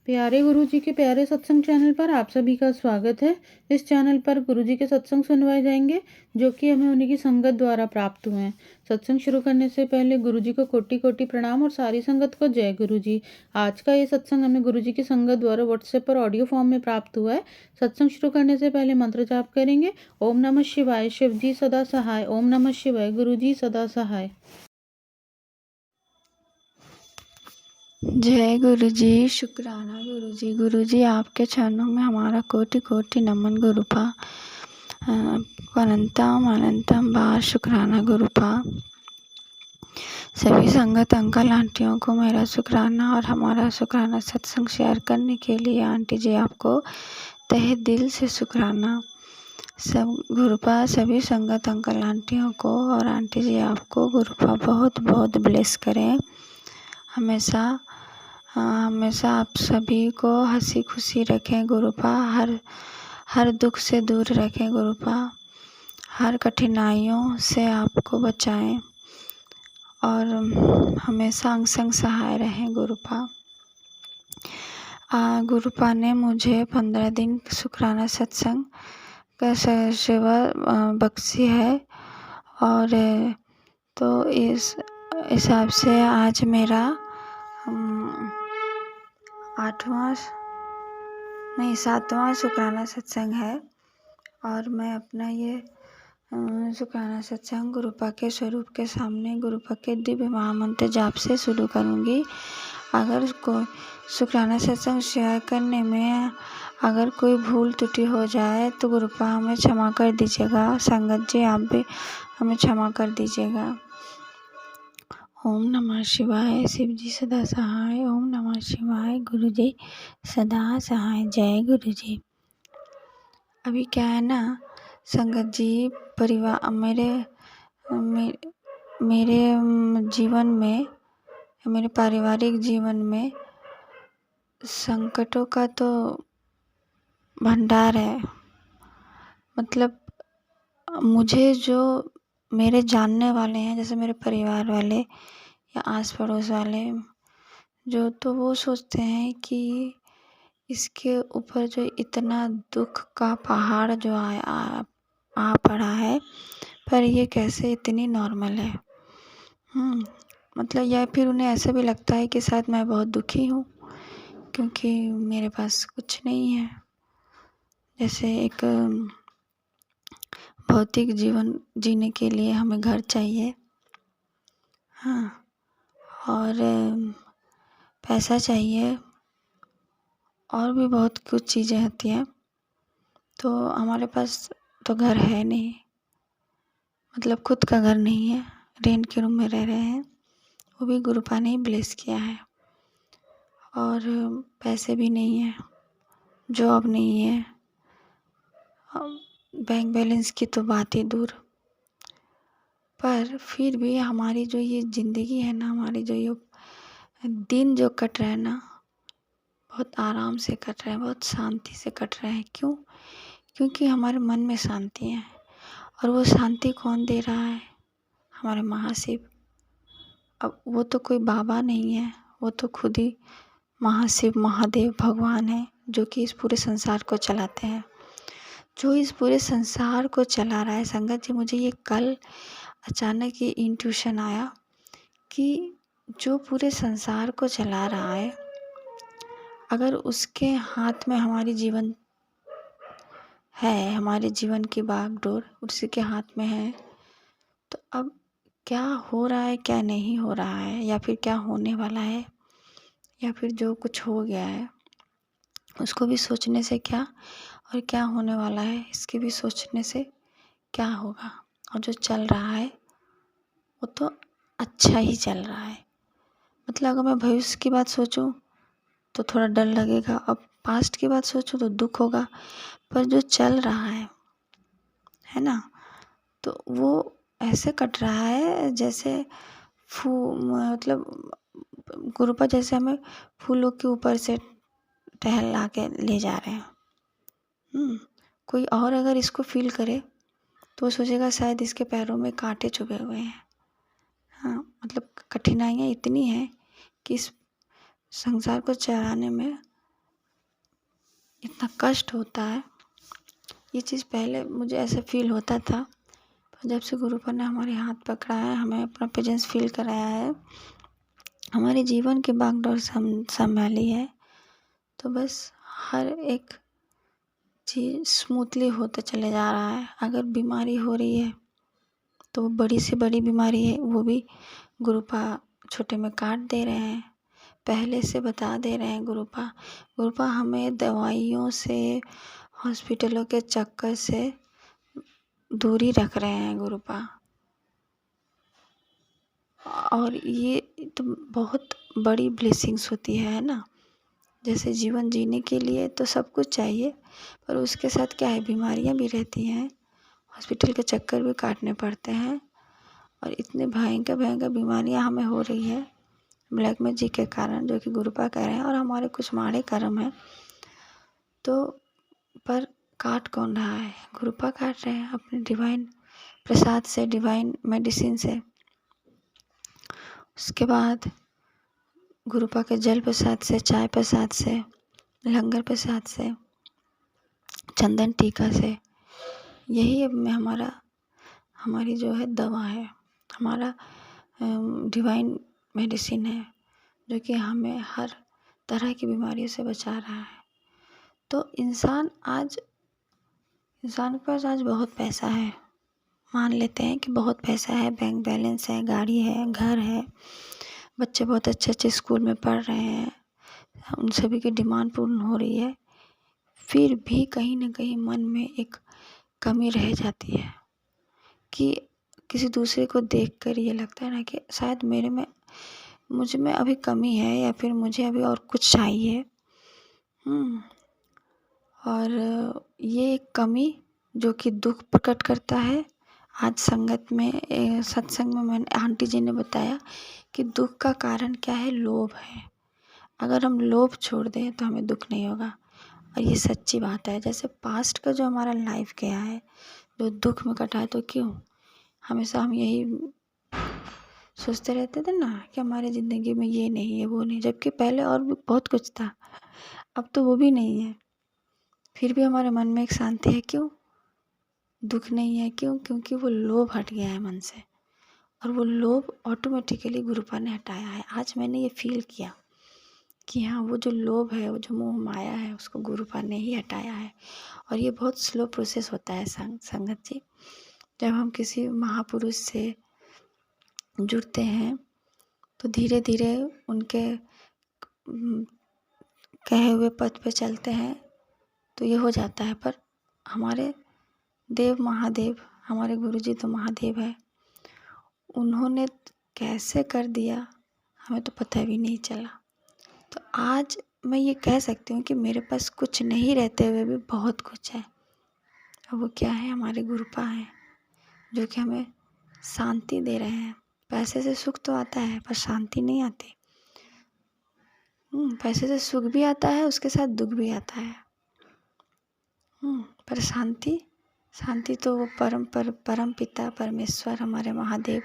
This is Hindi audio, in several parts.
प्यारे गुरुजी के प्यारे सत्संग चैनल पर आप सभी का स्वागत है। इस चैनल पर गुरुजी के सत्संग सुनवाए जाएंगे जो कि हमें उन्हीं की संगत द्वारा प्राप्त हुए हैं। सत्संग शुरू करने से पहले गुरुजी को कोटि कोटि प्रणाम और सारी संगत को जय गुरुजी। आज का ये सत्संग हमें गुरुजी की संगत द्वारा व्हाट्सएप पर ऑडियो फॉर्म में प्राप्त हुआ है। सत्संग शुरू करने से पहले मंत्र जाप करेंगे। ओम नमः शिवाय, शिव जी सदा सहाय। ओम नमः शिवाय, गुरुजी सदा सहाय। जय गुरुजी। शुक्राना गुरुजी। गुरुजी आपके चरणों में हमारा कोटि कोटि नमन गुरुपा। अनंतम अनंतम बार शुक्राना गुरुपा। सभी संगत अंकल आंटियों को मेरा शुक्राना और हमारा शुक्राना सत्संग शेयर करने के लिए आंटी जी आपको तहे दिल से शुक्राना। सब गुरुपा सभी संगत अंकल आंटियों को और आंटी जी आपको गुरुपा बहुत बहुत ब्लेस करें। हमेशा आप सभी को हंसी खुशी रखें गुरुपा। हर दुख से दूर रखें गुरुपा। हर कठिनाइयों से आपको बचाएं और हमेशा अंग संग सहाय रहें गुरुपा। गुरुपा ने मुझे 15 दिन शुक्राना सत्संग का सेवा बख्शी है और तो इस हिसाब से आज मेरा 7वां शुक्राना सत्संग है और मैं अपना ये शुक्राना सत्संग गुरुपा के स्वरूप के सामने गुरुपा के दिव्य महामंत्र जाप से शुरू करूँगी। अगर कोई शुक्राना सत्संग शेयर करने में अगर कोई भूल त्रुटि हो जाए तो गुरुपा हमें क्षमा कर दीजिएगा। संगत जी आप भी हमें क्षमा कर दीजिएगा। ओम नमः शिवाय, शिव जी सदा सहाय। ओम नमः शिवाय, गुरु जी सदा सहाय। जय गुरु जी। अभी क्या है ना संगत जी, परिवार मेरे जीवन में, मेरे पारिवारिक जीवन में संकटों का तो भंडार है। मतलब मुझे जो मेरे जानने वाले हैं, जैसे मेरे परिवार वाले या आस पड़ोस वाले, जो तो वो सोचते हैं कि इसके ऊपर जो इतना दुख का पहाड़ जो आ पड़ा है, पर ये कैसे इतनी नॉर्मल है। मतलब या फिर उन्हें ऐसा भी लगता है कि शायद मैं बहुत दुखी हूँ क्योंकि मेरे पास कुछ नहीं है। जैसे एक भौतिक जीवन जीने के लिए हमें घर चाहिए, और पैसा चाहिए और भी बहुत कुछ चीज़ें होती हैं। तो हमारे पास तो घर है नहीं, मतलब खुद का घर नहीं है, रेंट के रूम में रह रहे हैं, वो भी गुरुपा ने ही ब्लेस किया है। और पैसे भी नहीं है, जॉब नहीं है, बैंक बैलेंस की तो बात ही दूर। पर फिर भी हमारी जो ये ज़िंदगी है ना, हमारी जो ये दिन जो कट रहा है ना, बहुत आराम से कट रहा है, बहुत शांति से कट रहा है। क्यों? क्योंकि हमारे मन में शांति है। और वो शांति कौन दे रहा है? हमारे महाशिव। अब वो तो कोई बाबा नहीं है, वो तो खुद ही महाशिव महादेव भगवान है, जो कि इस पूरे संसार को चलाते हैं, जो इस पूरे संसार को चला रहा है। संगत जी, मुझे ये कल अचानक ये इंट्यूशन आया कि जो पूरे संसार को चला रहा है, अगर उसके हाथ में हमारी जीवन है, हमारे जीवन की बागडोर उसी के हाथ में है, तो अब क्या हो रहा है, क्या नहीं हो रहा है, या फिर क्या होने वाला है, या फिर जो कुछ हो गया है उसको भी सोचने से क्या, और क्या होने वाला है इसके भी सोचने से क्या होगा। और जो चल रहा है वो तो अच्छा ही चल रहा है। मतलब अगर मैं भविष्य की बात सोचूं तो थोड़ा डर लगेगा, अब पास्ट की बात सोचूं तो दुख होगा, पर जो चल रहा है ना, तो वो ऐसे कट रहा है जैसे मतलब गुरुपा जैसे हमें फूलों के ऊपर से टहला के ले जा रहे हैं। कोई और अगर इसको फील करे तो वो सोचेगा शायद इसके पैरों में कांटे चुभे हुए हैं। मतलब कठिनाइयाँ इतनी हैं कि इस संसार को चलाने में इतना कष्ट होता है। ये चीज़ पहले मुझे ऐसा फील होता था, पर जब से गुरुपा ने हमारे हाथ पकड़ा है, हमें अपना प्रेजेंस फील कराया है, हमारे जीवन की बागडोर संभाली है, तो बस हर एक चीज़ स्मूथली होता चले जा रहा है। अगर बीमारी हो रही है तो वो बड़ी से बड़ी बीमारी है, वो भी गुरुपा छोटे में काट दे रहे हैं, पहले से बता दे रहे हैं गुरुपा। गुरुपा हमें दवाइयों से, हॉस्पिटलों के चक्कर से दूरी रख रहे हैं गुरुपा। और ये तो बहुत बड़ी ब्लेसिंग्स होती है ना। जैसे जीवन जीने के लिए तो सब कुछ चाहिए, पर उसके साथ क्या है, बीमारियां भी रहती हैं, हॉस्पिटल के चक्कर भी काटने पड़ते हैं, और इतने भयंकर भयंकर बीमारियां हमें हो रही है ब्लैक मैजिक के कारण, जो कि गुरुपा कह रहे हैं, और हमारे कुछ माड़े कर्म हैं। तो पर काट कौन रहा है, गुरुपा काट रहे हैं अपने डिवाइन प्रसाद से, डिवाइन मेडिसिन से। उसके बाद गुरुपा के जल प्रसाद से, चाय प्रसाद से, लंगर प्रसाद से, चंदन टीका से, यही अब में हमारी जो है दवा है, हमारा डिवाइन मेडिसिन है, जो कि हमें हर तरह की बीमारियों से बचा रहा है। तो इंसान के पास आज बहुत पैसा है, मान लेते हैं कि बहुत पैसा है, बैंक बैलेंस है, गाड़ी है, घर है, बच्चे बहुत अच्छे अच्छे स्कूल में पढ़ रहे हैं, उन सभी की डिमांड पूर्ण हो रही है, फिर भी कहीं ना कहीं मन में एक कमी रह जाती है कि किसी दूसरे को देखकर ये लगता है ना कि शायद मुझ में अभी कमी है, या फिर मुझे अभी और कुछ चाहिए। और ये एक कमी जो कि दुख प्रकट करता है। आज सत्संग में मैंने आंटी जी ने बताया कि दुख का कारण क्या है, लोभ है। अगर हम लोभ छोड़ दें तो हमें दुख नहीं होगा, और ये सच्ची बात है। जैसे पास्ट का जो हमारा लाइफ गया है, जो दुख में कटा है, तो क्यों हमेशा हम यही सोचते रहते थे ना कि हमारी ज़िंदगी में ये नहीं है, वो नहीं, जबकि पहले और भी बहुत कुछ था, अब तो वो भी नहीं है, फिर भी हमारे मन में एक शांति है। क्यों दुख नहीं है? क्यों? क्योंकि वो लोभ हट गया है मन से, और वो लोभ ऑटोमेटिकली गुरुपा ने हटाया है। आज मैंने ये फील किया कि हाँ, वो जो लोभ है, वो जो मोह माया है, उसको गुरुपा ने ही हटाया है। और ये बहुत स्लो प्रोसेस होता है संगत जी। जब हम किसी महापुरुष से जुड़ते हैं तो धीरे धीरे उनके कहे हुए पथ पे चलते हैं तो ये हो जाता है। पर हमारे देव महादेव, हमारे गुरुजी तो महादेव है, उन्होंने कैसे कर दिया हमें तो पता भी नहीं चला। तो आज मैं ये कह सकती हूँ कि मेरे पास कुछ नहीं रहते हुए भी बहुत कुछ है, और वो क्या है, हमारे गुरुपा हैं, जो कि हमें शांति दे रहे हैं। पैसे से सुख तो आता है पर शांति नहीं आती। पैसे से सुख भी आता है, उसके साथ दुख भी आता है। पर शांति तो वो परम पिता परमेश्वर हमारे महादेव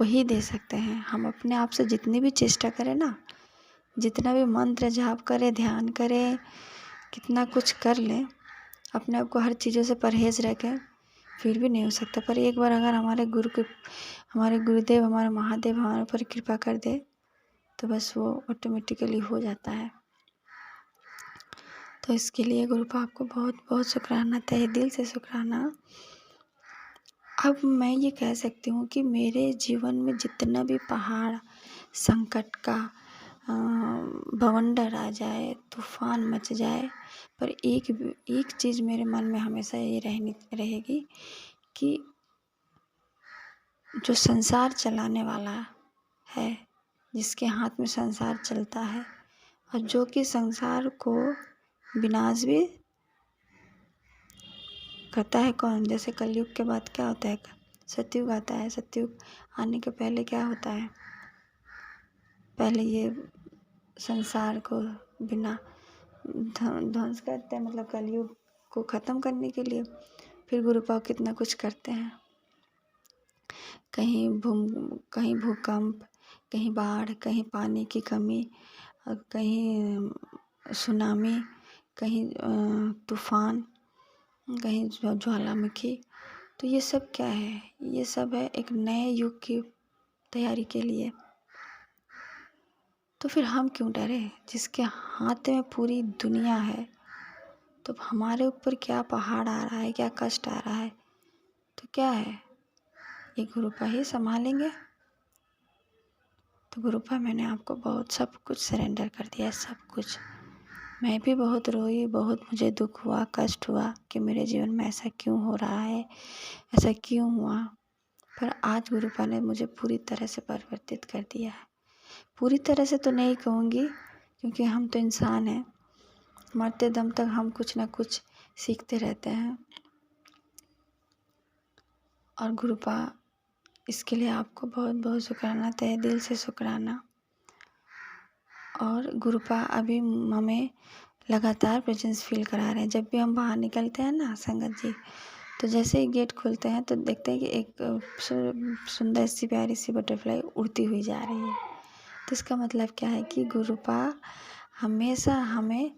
वही दे सकते हैं। हम अपने आप से जितनी भी चेष्टा करें ना, जितना भी मंत्र जाप करें, ध्यान करें, कितना कुछ कर लें, अपने आप को हर चीज़ों से परहेज रखें, फिर भी नहीं हो सकता। पर एक बार अगर हमारे गुरुदेव, हमारे महादेव हमारे ऊपर कृपा कर दे तो बस वो ऑटोमेटिकली हो जाता है। तो इसके लिए गुरुपा आपको बहुत बहुत शुक्राना, तहे दिल से शुक्राना। अब मैं ये कह सकती हूँ कि मेरे जीवन में जितना भी पहाड़ संकट का बवंडर आ जाए, तूफान मच जाए, पर एक चीज़ मेरे मन में हमेशा ये रहेगी कि जो संसार चलाने वाला है, जिसके हाथ में संसार चलता है, और जो कि संसार को विनाश भी करता है, कौन? जैसे कलयुग के बाद क्या होता है, सतयुग आता है। सतयुग आने के पहले क्या होता है, पहले ये संसार को बिना ध्वंस करते हैं, मतलब कलयुग को ख़त्म करने के लिए फिर गुरुपा कितना कुछ करते हैं। कहीं भूकंप, कहीं बाढ़, कहीं पानी की कमी, और कहीं सुनामी, कहीं तूफान, कहीं ज्वालामुखी। तो ये सब क्या है? ये सब है एक नए युग की तैयारी के लिए। तो फिर हम क्यों डरे? जिसके हाथ में पूरी दुनिया है, तो हमारे ऊपर क्या पहाड़ आ रहा है, क्या कष्ट आ रहा है, तो क्या है, ये गुरुपा ही संभालेंगे। तो गुरुपा मैंने आपको बहुत सब कुछ सरेंडर कर दिया, सब कुछ। मैं भी बहुत रोई, बहुत मुझे दुख हुआ, कष्ट हुआ कि मेरे जीवन में ऐसा क्यों हो रहा है, ऐसा क्यों हुआ। पर आज गुरुपा ने मुझे पूरी तरह से परिवर्तित कर दिया है। पूरी तरह से तो नहीं कहूँगी, क्योंकि हम तो इंसान हैं, मरते दम तक हम कुछ ना कुछ सीखते रहते हैं। और गुरुपा, इसके लिए आपको बहुत बहुत शुक्राना, तहे दिल से शुक्राना। और गुरुपा अभी हमें लगातार प्रेजेंस फील करा रहे हैं। जब भी हम बाहर निकलते हैं ना संगत जी, तो जैसे ही गेट खुलते हैं तो देखते हैं कि एक सुंदर सी प्यारी सी बटरफ्लाई उड़ती हुई जा रही है। तो इसका मतलब क्या है कि गुरुपा हमेशा हमें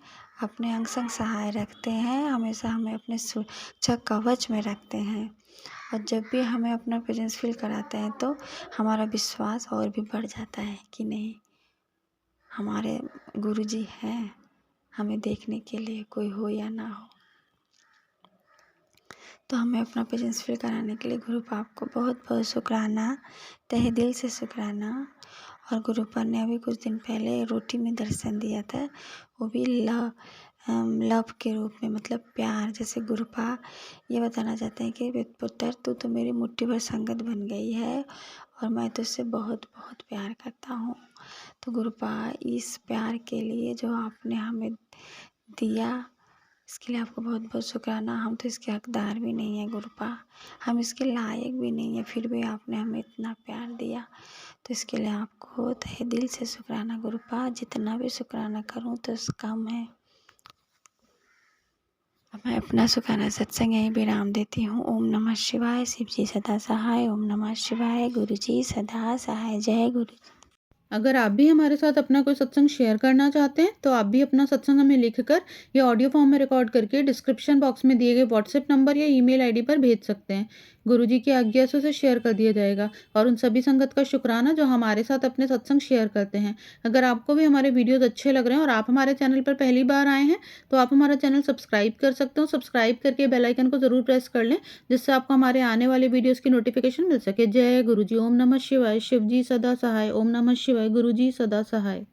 अपने अंग संग सहाय रखते हैं, हमेशा हमें अपने सुरक्षा कवच में रखते हैं। और जब भी हमें अपना प्रेजेंस फील कराते हैं तो हमारा विश्वास और भी बढ़ जाता है कि नहीं, हमारे गुरुजी हैं हमें देखने के लिए, कोई हो या ना हो। तो हमें अपना प्रेजेंस फील कराने के लिए गुरुपा आपको बहुत बहुत शुक्राना, तहे दिल से शुक्राना। और गुरुपा ने अभी कुछ दिन पहले रोटी में दर्शन दिया था, वो भी लव के रूप में, मतलब प्यार। जैसे गुरुपा ये बताना चाहते हैं कि पुत्र तू तो मेरी मुट्ठी भर संगत बन गई है और मैं तुझसे बहुत बहुत प्यार करता हूँ। तो गुरुपा इस प्यार के लिए जो आपने हमें दिया, इसके लिए आपको बहुत बहुत शुक्राना। हम तो इसके हकदार भी नहीं हैं गुरुपा, हम इसके लायक भी नहीं हैं, फिर भी आपने हमें इतना प्यार दिया। तो इसके लिए आपको तहे दिल से शुक्राना गुरुपा। जितना भी शुक्राना करूँ तो कम है। अब मैं अपना शुक्राना सत्संग यहीं विराम देती हूँ। ओम नमः शिवाय। शिव जी सदा सहाय। ओम नमः शिवाय। गुरु जी सदा सहाय। जय गुरु। अगर आप भी हमारे साथ अपना कोई सत्संग शेयर करना चाहते हैं तो आप भी अपना सत्संग हमें लिखकर या ऑडियो फॉर्म में रिकॉर्ड करके डिस्क्रिप्शन बॉक्स में दिए गए व्हाट्सएप नंबर या ईमेल आईडी पर भेज सकते हैं। गुरुजी की आज्ञा से उसे शेयर कर दिया जाएगा। और उन सभी संगत का शुक्राना जो हमारे साथ अपने सत्संग शेयर करते हैं। अगर आपको भी हमारे वीडियोज़ अच्छे लग रहे हैं और आप हमारे चैनल पर पहली बार आए हैं तो आप हमारा चैनल सब्सक्राइब कर सकते हो। सब्सक्राइब करके बेल आइकन को ज़रूर प्रेस कर लें, जिससे आपको हमारे आने वाले वीडियोज़ की नोटिफिकेशन मिल सके। जय गुरुजी। ओम नमः शिवाय। शिव जी सदा सहाय। ओम नमः शिवाय। गुरुजी सदा सहाय।